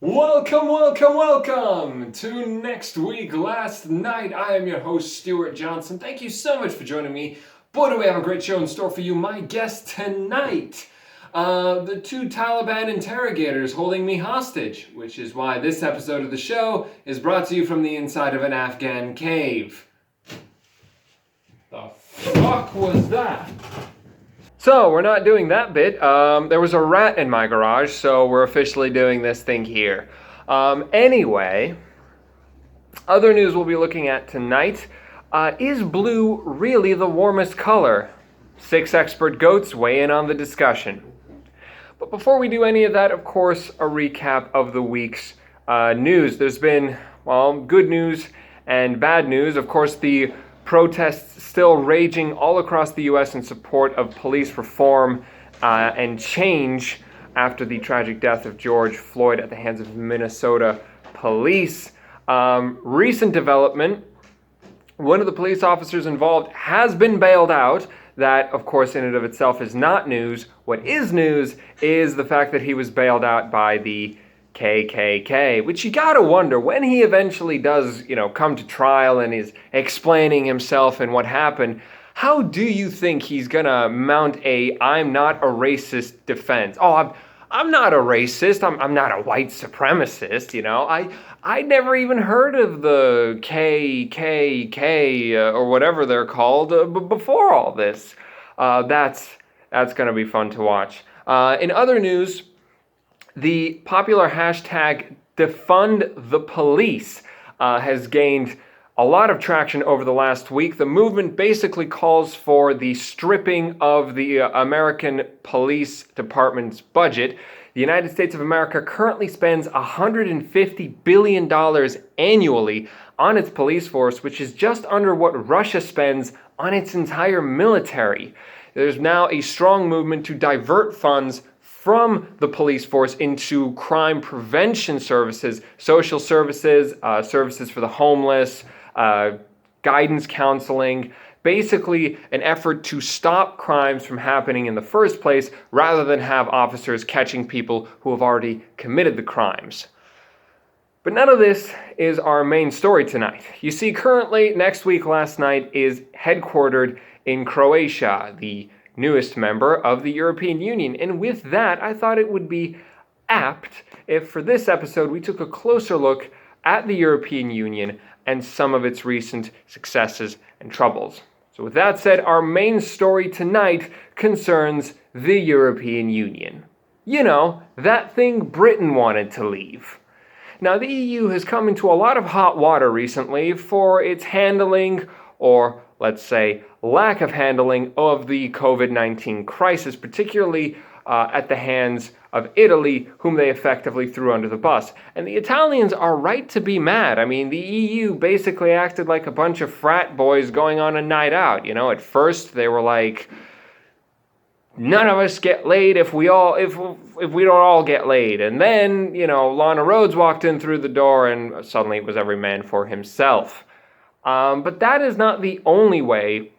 Welcome to Next Week Last Night. I am your host, Stuart Johnson. Thank you so much for joining me. Boy, do we have a great show in store for you. My guest tonight, the two Taliban interrogators holding me hostage, which is why this episode of the show is brought to you from the inside of an Afghan cave. The fuck was that? So, we're not doing that bit. There was a rat in my garage, so we're officially doing this thing here. Anyway, other news we'll be looking at tonight. Is blue really the warmest color? 6 expert goats weigh in on the discussion. But before we do any of that, of course, a recap of the week's news. There's been, good news and bad news. Of course, the protests still raging all across the U.S. in support of police reform and change after the tragic death of George Floyd at the hands of Minnesota police. Recent development, one of the police officers involved has been bailed out. That, of course, in and of itself is not news. What is news is the fact that he was bailed out by the KKK, which you gotta wonder, when he eventually does, come to trial and is explaining himself and what happened, how do you think he's gonna mount a "I'm not a racist" defense? Oh, I'm not a racist, I'm not a white supremacist, I never even heard of the KKK or whatever they're called before all this. That's gonna be fun to watch. In other news, the popular hashtag defund the police has gained a lot of traction over the last week. The movement basically calls for the stripping of the American Police Department's budget. The United States of America currently spends $150 billion annually on its police force, which is just under what Russia spends on its entire military. There's now a strong movement to divert funds from the police force into crime prevention services, social services, services for the homeless, guidance counseling, basically an effort to stop crimes from happening in the first place rather than have officers catching people who have already committed the crimes. But none of this is our main story tonight. You see, currently, Next Week Last Night is headquartered in Croatia, the newest member of the European Union. And with that, I thought it would be apt if for this episode we took a closer look at the European Union and some of its recent successes and troubles. So with that said, our main story tonight concerns the European Union. You know, that thing Britain wanted to leave. Now, the EU has come into a lot of hot water recently for its handling, or let's say lack of handling, of the COVID-19 crisis, particularly at the hands of Italy, whom they effectively threw under the bus. And the Italians are right to be mad. I mean, the EU basically acted like a bunch of frat boys going on a night out. At first they were like, none of us get laid if we don't all get laid. And then, Lana Rhoades walked in through the door and suddenly it was every man for himself. But that is not the only way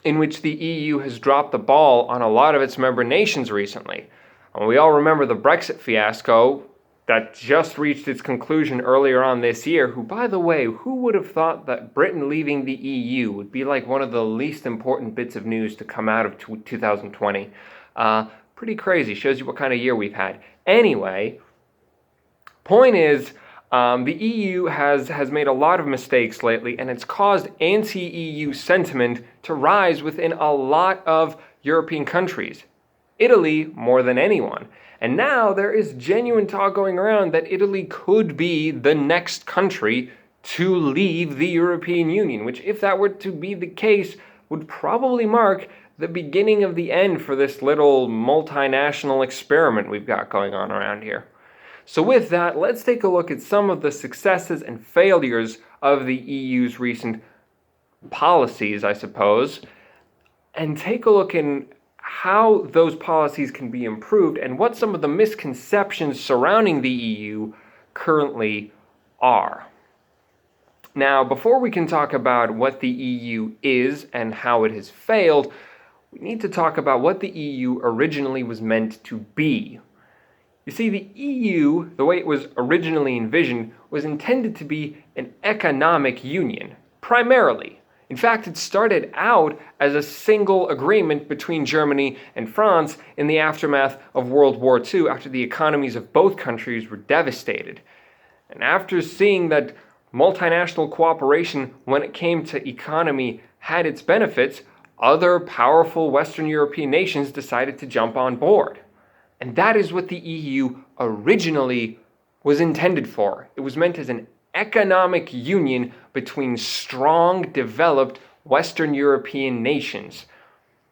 in which the EU has dropped the ball on a lot of its member nations recently. And we all remember the Brexit fiasco that just reached its conclusion earlier on this year. Who, by the way, who would have thought that Britain leaving the EU would be like one of the least important bits of news to come out of 2020? Pretty crazy. Shows you what kind of year we've had. Anyway, point is, the EU has made a lot of mistakes lately, and it's caused anti-EU sentiment to rise within a lot of European countries. Italy more than anyone. And now there is genuine talk going around that Italy could be the next country to leave the European Union, which, if that were to be the case, would probably mark the beginning of the end for this little multinational experiment we've got going on around here. So with that, let's take a look at some of the successes and failures of the EU's recent policies, I suppose, and take a look in how those policies can be improved and what some of the misconceptions surrounding the EU currently are. Now, before we can talk about what the EU is and how it has failed, we need to talk about what the EU originally was meant to be. You see, the EU, the way it was originally envisioned, was intended to be an economic union, primarily. In fact, it started out as a single agreement between Germany and France in the aftermath of World War II, after the economies of both countries were devastated. And after seeing that multinational cooperation when it came to economy had its benefits, other powerful Western European nations decided to jump on board. And that is what the EU originally was intended for. It was meant as an economic union between strong, developed Western European nations.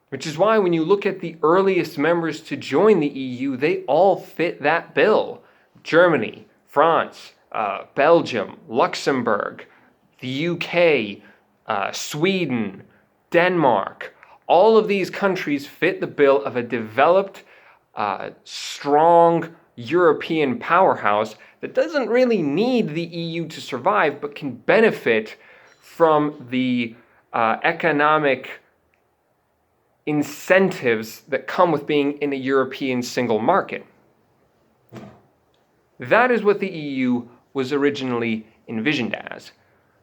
Which is why when you look at the earliest members to join the EU, they all fit that bill. Germany, France, Belgium, Luxembourg, the UK, Sweden, Denmark. All of these countries fit the bill of a developed, strong European powerhouse that doesn't really need the EU to survive, but can benefit from the economic incentives that come with being in a European single market. That is what the EU was originally envisioned as.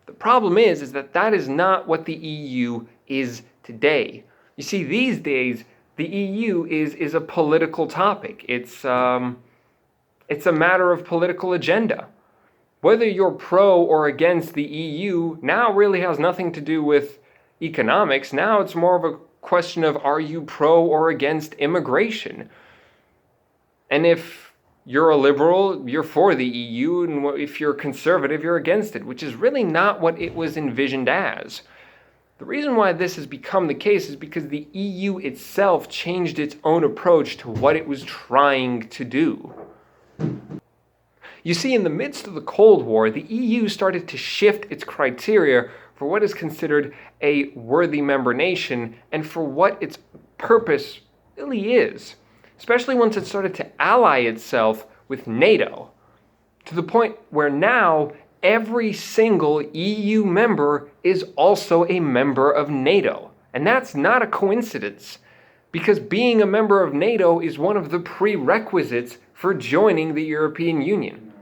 The problem is that that is not what the EU is today. You see, these days, the EU is a political topic. It's a matter of political agenda. Whether you're pro or against the EU now really has nothing to do with economics. Now it's more of a question of, are you pro or against immigration? And if you're a liberal, you're for the EU, and if you're conservative, you're against it, which is really not what it was envisioned as. The reason why this has become the case is because the EU itself changed its own approach to what it was trying to do. You see, in the midst of the Cold War, the EU started to shift its criteria for what is considered a worthy member nation and for what its purpose really is, especially once it started to ally itself with NATO, to the point where now every single EU member is also a member of NATO. And that's not a coincidence, because being a member of NATO is one of the prerequisites for joining the European Union.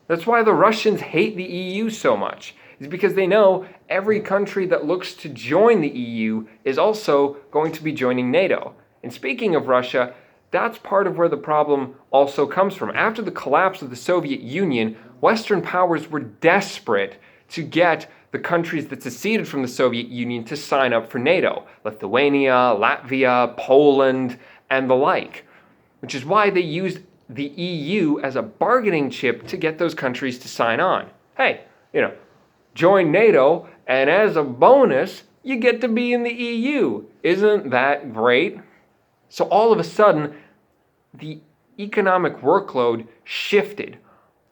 That's why the Russians hate the EU so much, is because they know every country that looks to join the EU is also going to be joining NATO. And speaking of Russia, that's part of where the problem also comes from. After the collapse of the Soviet Union, Western powers were desperate to get the countries that seceded from the Soviet Union to sign up for NATO. Lithuania, Latvia, Poland, and the like. Which is why they used the EU as a bargaining chip to get those countries to sign on. Hey, join NATO, and as a bonus, you get to be in the EU. Isn't that great? So all of a sudden, the economic workload shifted.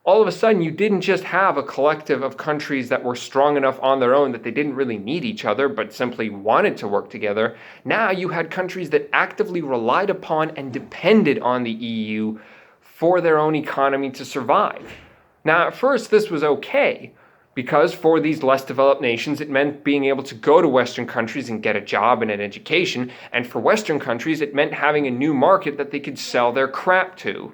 All of a sudden, you didn't just have a collective of countries that were strong enough on their own that they didn't really need each other, but simply wanted to work together. Now you had countries that actively relied upon and depended on the EU for their own economy to survive. Now, at first, this was okay, because for these less developed nations, it meant being able to go to Western countries and get a job and an education, and for Western countries, it meant having a new market that they could sell their crap to.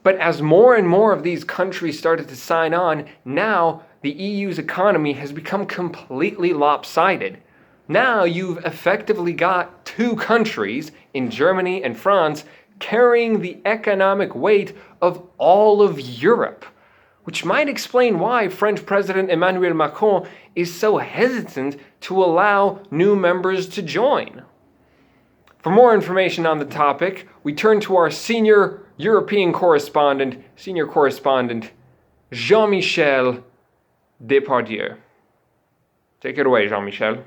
But as more and more of these countries started to sign on, now the EU's economy has become completely lopsided. Now you've effectively got two countries, in Germany and France, carrying the economic weight of all of Europe, which might explain why French President Emmanuel Macron is so hesitant to allow new members to join. For more information on the topic, we turn to our senior European correspondent, Jean-Michel Depardieu. Take it away, Jean-Michel.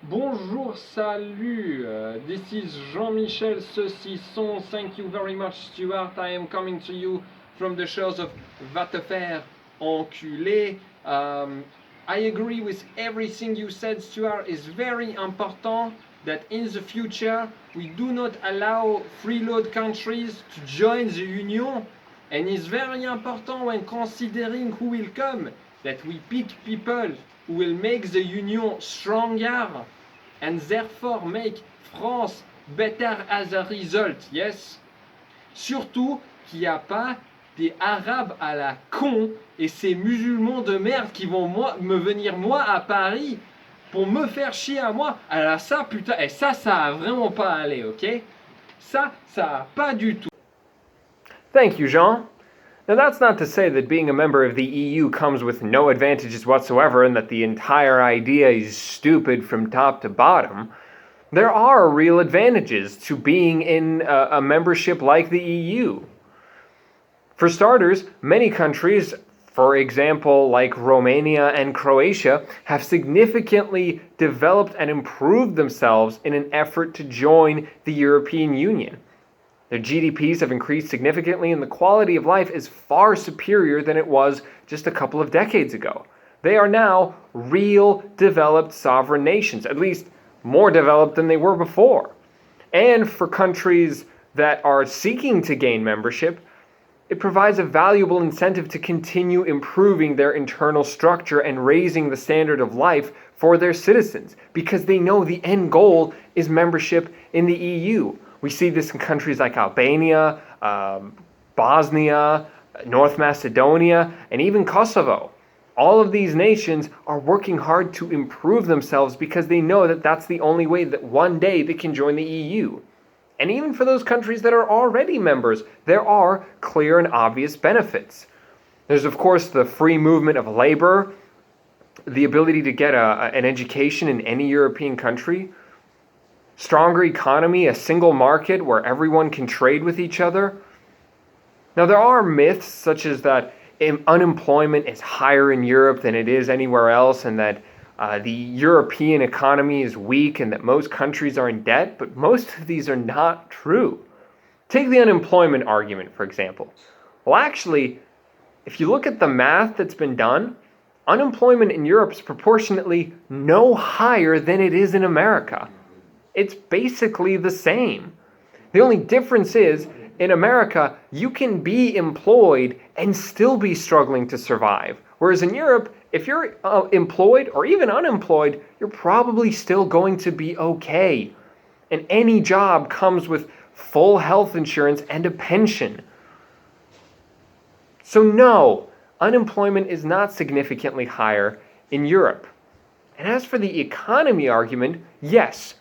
Bonjour, salut, this is Jean-Michel Saucisson. Thank you very much, Stuart. I am coming to you from the shores of Va te faire enculer. I agree with everything you said, Stuart. It's very important that in the future we do not allow freeload countries to join the Union, and it's very important when considering who will come that we pick people who will make the Union stronger and therefore make France better as a result, yes? Surtout qu'il n'y a pas des Arabes à la con et ces musulmans de merde qui vont me venir moi à Paris pour me faire chier à moi. Alors ça, putain, et ça a vraiment pas allé, ok? Ça a pas du tout. Thank you, Jean. Now, that's not to say that being a member of the EU comes with no advantages whatsoever and that the entire idea is stupid from top to bottom. There are real advantages to being in a membership like the EU. For starters, many countries, for example, like Romania and Croatia, have significantly developed and improved themselves in an effort to join the European Union. Their GDPs have increased significantly, and the quality of life is far superior than it was just a couple of decades ago. They are now real developed sovereign nations, at least more developed than they were before. And for countries that are seeking to gain membership, it provides a valuable incentive to continue improving their internal structure and raising the standard of life for their citizens, because they know the end goal is membership in the EU. We see this in countries like Albania, Bosnia, North Macedonia, and even Kosovo. All of these nations are working hard to improve themselves because they know that that's the only way that one day they can join the EU. And even for those countries that are already members, there are clear and obvious benefits. There's, of course, the free movement of labor, the ability to get an education in any European country, stronger economy, a single market where everyone can trade with each other. Now, there are myths such as that unemployment is higher in Europe than it is anywhere else, and that the European economy is weak and that most countries are in debt, but most of these are not true. Take the unemployment argument, for example. Well, actually, if you look at the math that's been done, unemployment in Europe is proportionately no higher than it is in America. It's basically the same. The only difference is, in America, you can be employed and still be struggling to survive. Whereas in Europe, if you're employed or even unemployed, you're probably still going to be okay. And any job comes with full health insurance and a pension. So no, unemployment is not significantly higher in Europe. And as for the economy argument, yes,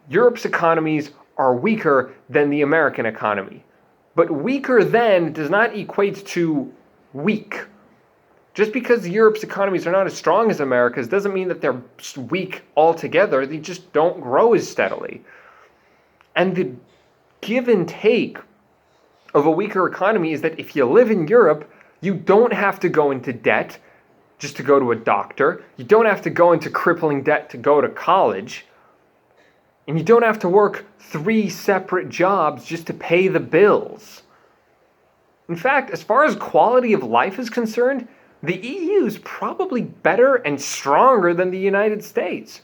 Europe's economies are weaker than the American economy. But weaker than does not equate to weak. Just because Europe's economies are not as strong as America's doesn't mean that they're weak altogether. They just don't grow as steadily. And the give and take of a weaker economy is that if you live in Europe, you don't have to go into debt just to go to a doctor. You don't have to go into crippling debt to go to college. And you don't have to work 3 separate jobs just to pay the bills. In fact, as far as quality of life is concerned, the EU is probably better and stronger than the United States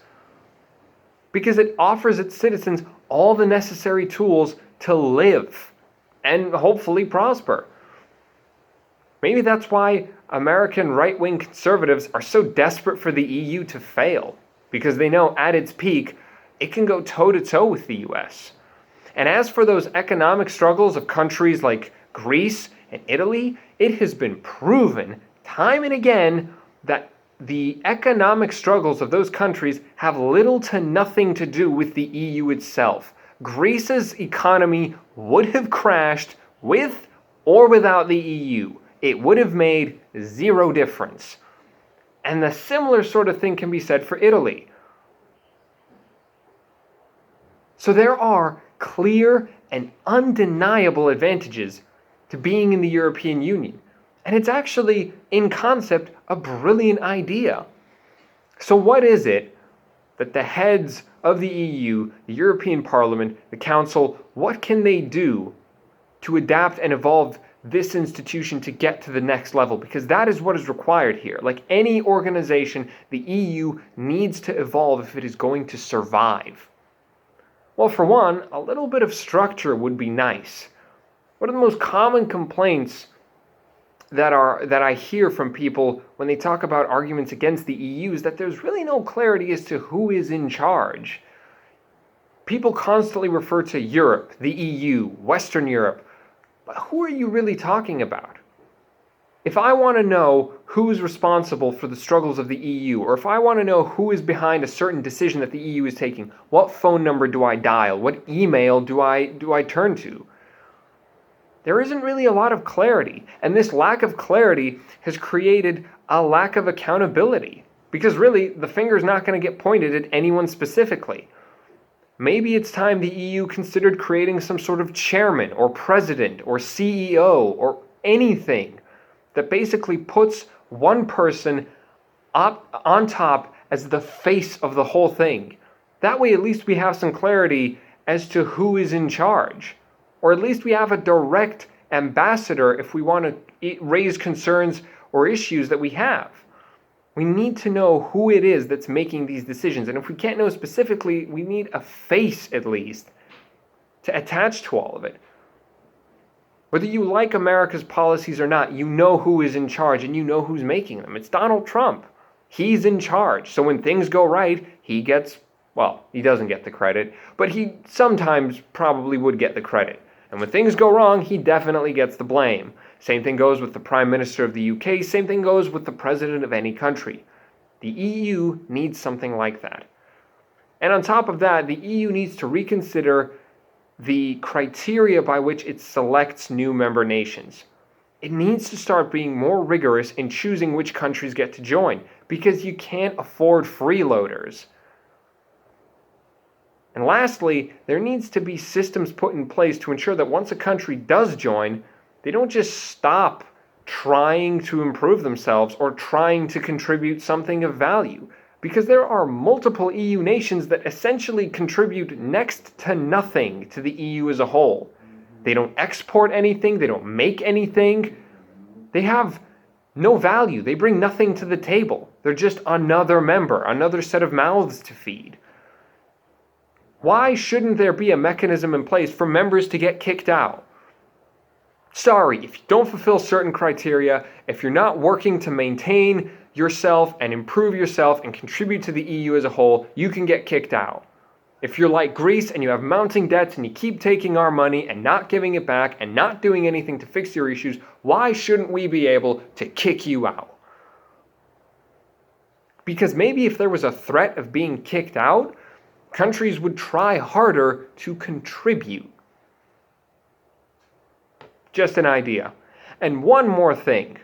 because it offers its citizens all the necessary tools to live and hopefully prosper. Maybe that's why American right-wing conservatives are so desperate for the EU to fail, because they know at its peak, it can go toe-to-toe with the US. And as for those economic struggles of countries like Greece and Italy, it has been proven time and again that the economic struggles of those countries have little to nothing to do with the EU itself. Greece's economy would have crashed with or without the EU. It would have made zero difference. And the similar sort of thing can be said for Italy. So there are clear and undeniable advantages to being in the European Union. And it's actually, in concept, a brilliant idea. So what is it that the heads of the EU, the European Parliament, the Council, what can they do to adapt and evolve this institution to get to the next level? Because that is what is required here. Like any organization, the EU needs to evolve if it is going to survive. Well, for one, a little bit of structure would be nice. One of the most common complaints that I hear from people when they talk about arguments against the EU is that there's really no clarity as to who is in charge. People constantly refer to Europe, the EU, Western Europe, but who are you really talking about? If I want to know who is responsible for the struggles of the EU, or if I want to know who is behind a certain decision that the EU is taking, what phone number do I dial? What email do I turn to? There isn't really a lot of clarity, and this lack of clarity has created a lack of accountability, because really the finger's not going to get pointed at anyone specifically. Maybe it's time the EU considered creating some sort of chairman or president or CEO or anything that basically puts one person up on top as the face of the whole thing. That way at least we have some clarity as to who is in charge. Or at least we have a direct ambassador if we want to raise concerns or issues that we have. We need to know who it is that's making these decisions. And if we can't know specifically, we need a face at least to attach to all of it. Whether you like America's policies or not, you know who is in charge and you know who's making them. It's Donald Trump. He's in charge. So when things go right, he gets, well, he doesn't get the credit, but he sometimes probably would get the credit. And when things go wrong, he definitely gets the blame. Same thing goes with the Prime Minister of the UK. Same thing goes with the President of any country. The EU needs something like that. And on top of that, the EU needs to reconsider the criteria by which it selects new member nations. It needs to start being more rigorous in choosing which countries get to join, because you can't afford freeloaders. And lastly, there needs to be systems put in place to ensure that once a country does join, they don't just stop trying to improve themselves or trying to contribute something of value. Because there are multiple EU nations that essentially contribute next to nothing to the EU as a whole. They don't export anything, they don't make anything. They have no value, they bring nothing to the table. They're just another member, another set of mouths to feed. Why shouldn't there be a mechanism in place for members to get kicked out? Sorry, if you don't fulfill certain criteria, if you're not working to maintain yourself and improve yourself and contribute to the EU as a whole, you can get kicked out. If you're like Greece and you have mounting debts and you keep taking our money and not giving it back and not doing anything to fix your issues, why shouldn't we be able to kick you out? Because maybe if there was a threat of being kicked out, countries would try harder to contribute. Just an idea. And one more thing.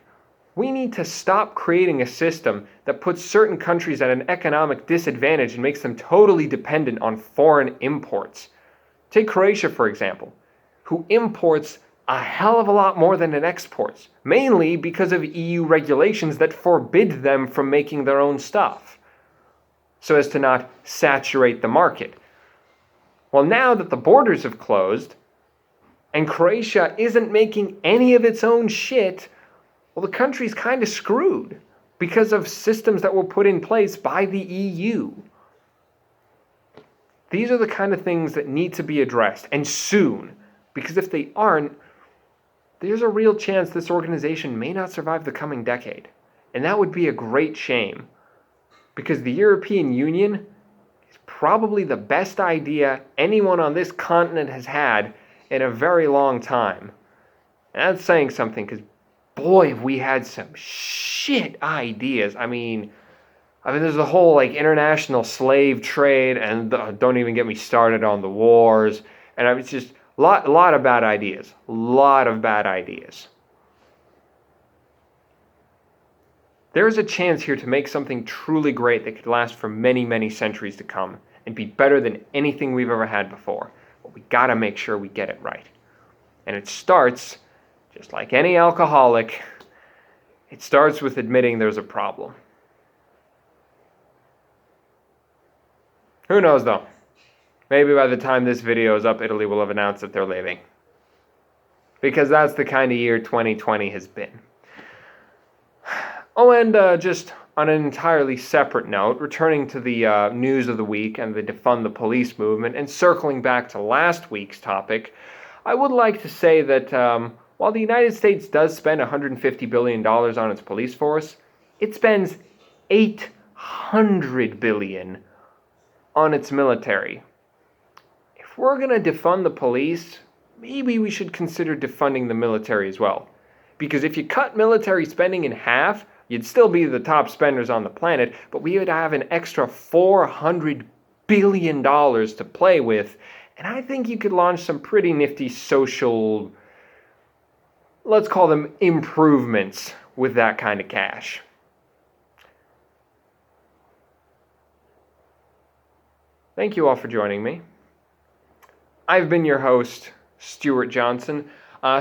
We need to stop creating a system that puts certain countries at an economic disadvantage and makes them totally dependent on foreign imports. Take Croatia, for example, who imports a hell of a lot more than it exports, mainly because of EU regulations that forbid them from making their own stuff, so as to not saturate the market. Well, now that the borders have closed, and Croatia isn't making any of its own shit, well, the country's kind of screwed because of systems that were put in place by the EU. These are the kind of things that need to be addressed, and soon, because if they aren't, there's a real chance this organization may not survive the coming decade. And that would be a great shame, because the European Union is probably the best idea anyone on this continent has had in a very long time. And that's saying something, because boy, have we had some shit ideas. I mean, there's the whole international slave trade, and don't even get me started on the wars. And it's just a lot of bad ideas. A lot of bad ideas. There's a chance here to make something truly great that could last for many, many centuries to come and be better than anything we've ever had before. But we gotta make sure we get it right. And it starts, just like any alcoholic, it starts with admitting there's a problem. Who knows though? Maybe by the time this video is up, Italy will have announced that they're leaving. Because that's the kind of year 2020 has been. Oh, and just on an entirely separate note, returning to the news of the week and the defund the police movement, and circling back to last week's topic, I would like to say that while the United States does spend $150 billion on its police force, it spends $800 billion on its military. we're going to defund the police, maybe we should consider defunding the military as well. Because if you cut military spending in half, you'd still be the top spenders on the planet, but we would have an extra $400 billion to play with. And I think you could launch some pretty nifty social, let's call them improvements with that kind of cash. Thank you all for joining me. I've been your host, Stuart Johnson.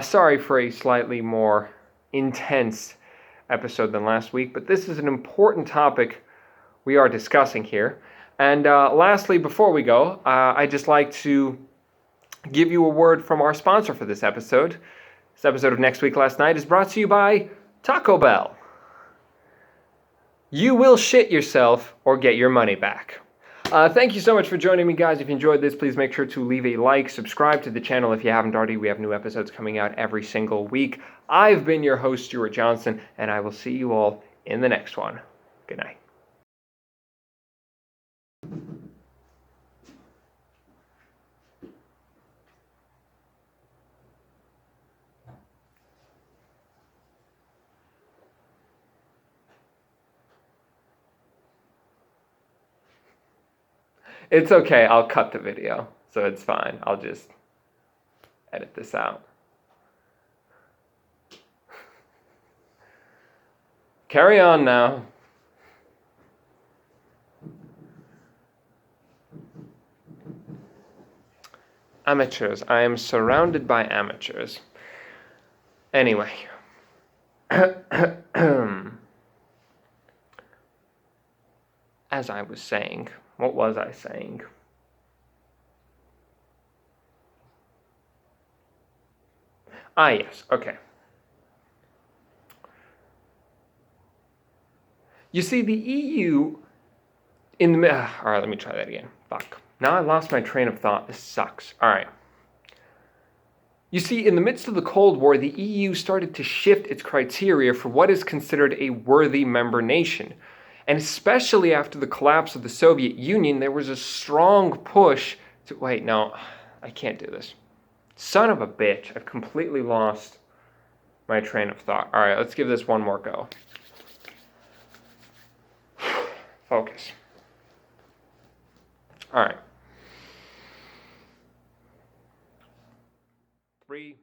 Sorry for a slightly more intense episode than last week, but this is an important topic we are discussing here. And lastly, before we go, I'd just like to give you a word from our sponsor for this episode. This episode of Next Week Last Night is brought to you by Taco Bell. You will shit yourself or get your money back. Thank you so much for joining me, guys. If you enjoyed this, please make sure to leave a like, subscribe to the channel if you haven't already. We have new episodes coming out every single week. I've been your host, Stuart Johnson, and I will see you all in the next one. Good night. It's okay, I'll cut the video, so it's fine. I'll just edit this out. Carry on now. Amateurs. I am surrounded by amateurs. Anyway. As I was saying, what was I saying? Yes, okay. You see, the EU in the... all right, let me try that again. Fuck. Now I lost my train of thought. This sucks. All right. You see, in the midst of the Cold War, the EU started to shift its criteria for what is considered a worthy member nation. And especially after the collapse of the Soviet Union, there was a strong push to... Wait, no, I can't do this. Son of a bitch, I've completely lost my train of thought. All right, let's give this one more go. Focus. All right. 3